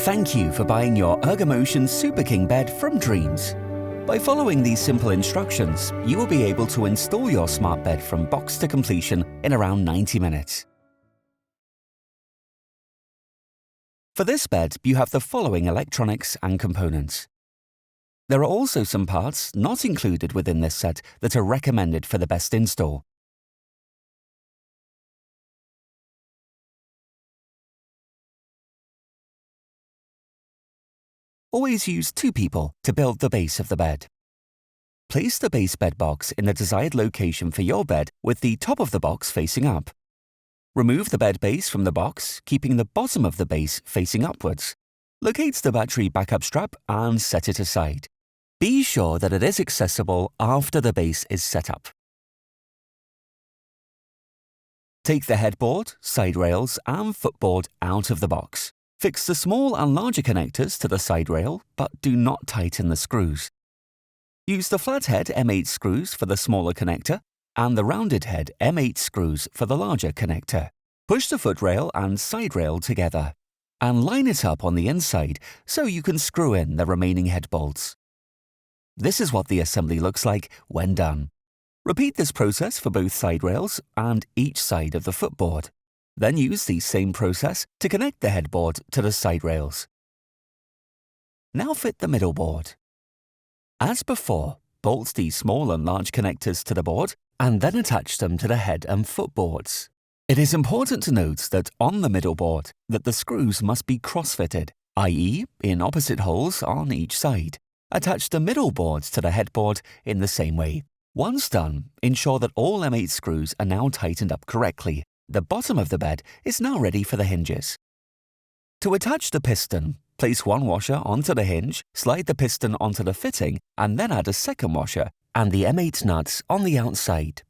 Thank you for buying your Ergomotion Super King bed from Dreams. By following these simple instructions, you will be able to install your smart bed from box to completion in around 90 minutes. For this bed, you have the following electronics and components. There are also some parts not included within this set that are recommended for the best install. Always use 2 people to build the base of the bed. Place the base bed box in the desired location for your bed with the top of the box facing up. Remove the bed base from the box, keeping the bottom of the base facing upwards. Locate the battery backup strap and set it aside. Be sure that it is accessible after the base is set up. Take the headboard, side rails and footboard out of the box. Fix the small and larger connectors to the side rail, but do not tighten the screws. Use the flathead M8 screws for the smaller connector and the rounded head M8 screws for the larger connector. Push the footrail and side rail together and line it up on the inside so you can screw in the remaining head bolts. This is what the assembly looks like when done. Repeat this process for both side rails and each side of the footboard. Then use the same process to connect the headboard to the side rails. Now fit the middle board. As before, bolt the small and large connectors to the board and then attach them to the head and footboards. It is important to note that on the middle board that the screws must be cross-fitted, i.e. in opposite holes on each side. Attach the middle boards to the headboard in the same way. Once done, ensure that all M8 screws are now tightened up correctly. The bottom of the bed is now ready for the hinges. To attach the piston, place one washer onto the hinge, slide the piston onto the fitting, and then add a second washer and the M8 nuts on the outside.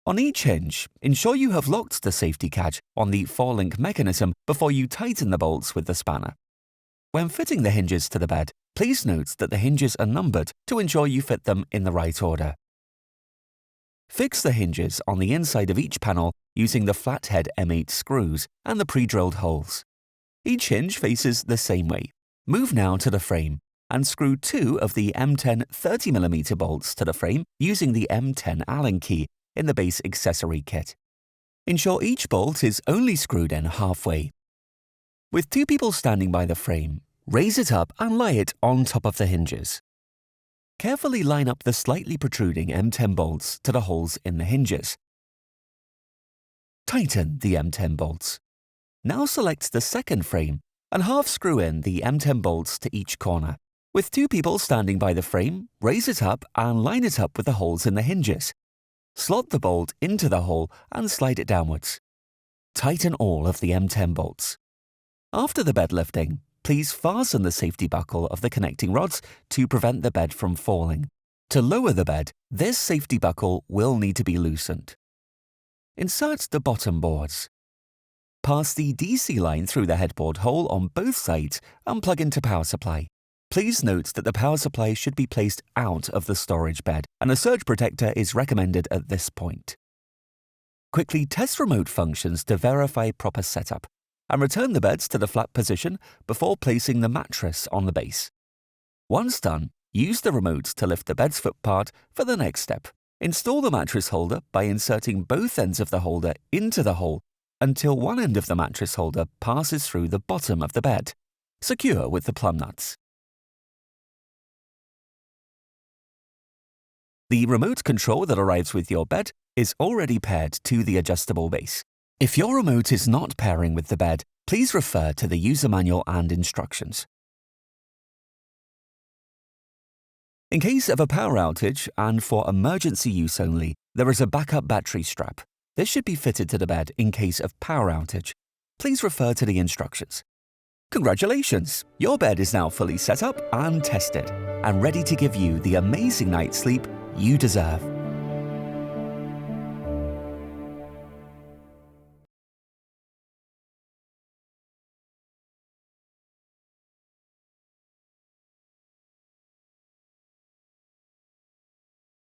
On each hinge, ensure you have locked the safety catch on the 4-link mechanism before you tighten the bolts with the spanner. When fitting the hinges to the bed, please note that the hinges are numbered to ensure you fit them in the right order. Fix the hinges on the inside of each panel using the flathead M8 screws and the pre-drilled holes. Each hinge faces the same way. Move now to the frame and screw 2 of the M10 30mm bolts to the frame using the M10 Allen key in the base accessory kit. Ensure each bolt is only screwed in halfway. With 2 people standing by the frame, raise it up and lie it on top of the hinges. Carefully line up the slightly protruding M10 bolts to the holes in the hinges. Tighten the M10 bolts. Now select the second frame and half screw in the M10 bolts to each corner. With 2 people standing by the frame, raise it up and line it up with the holes in the hinges. Slot the bolt into the hole and slide it downwards. Tighten all of the M10 bolts. After the bed lifting, please fasten the safety buckle of the connecting rods to prevent the bed from falling. To lower the bed, this safety buckle will need to be loosened. Insert the bottom boards. Pass the DC line through the headboard hole on both sides and plug into power supply. Please note that the power supply should be placed out of the storage bed and a surge protector is recommended at this point. Quickly test remote functions to verify proper setup and return the beds to the flat position before placing the mattress on the base. Once done, use the remote to lift the bed's foot part for the next step. Install the mattress holder by inserting both ends of the holder into the hole until one end of the mattress holder passes through the bottom of the bed. Secure with the plumb nuts. The remote control that arrives with your bed is already paired to the adjustable base. If your remote is not pairing with the bed, please refer to the user manual and instructions. In case of a power outage and for emergency use only, there is a backup battery strap. This should be fitted to the bed in case of power outage. Please refer to the instructions. Congratulations! Your bed is now fully set up and tested and ready to give you the amazing night's sleep you deserve.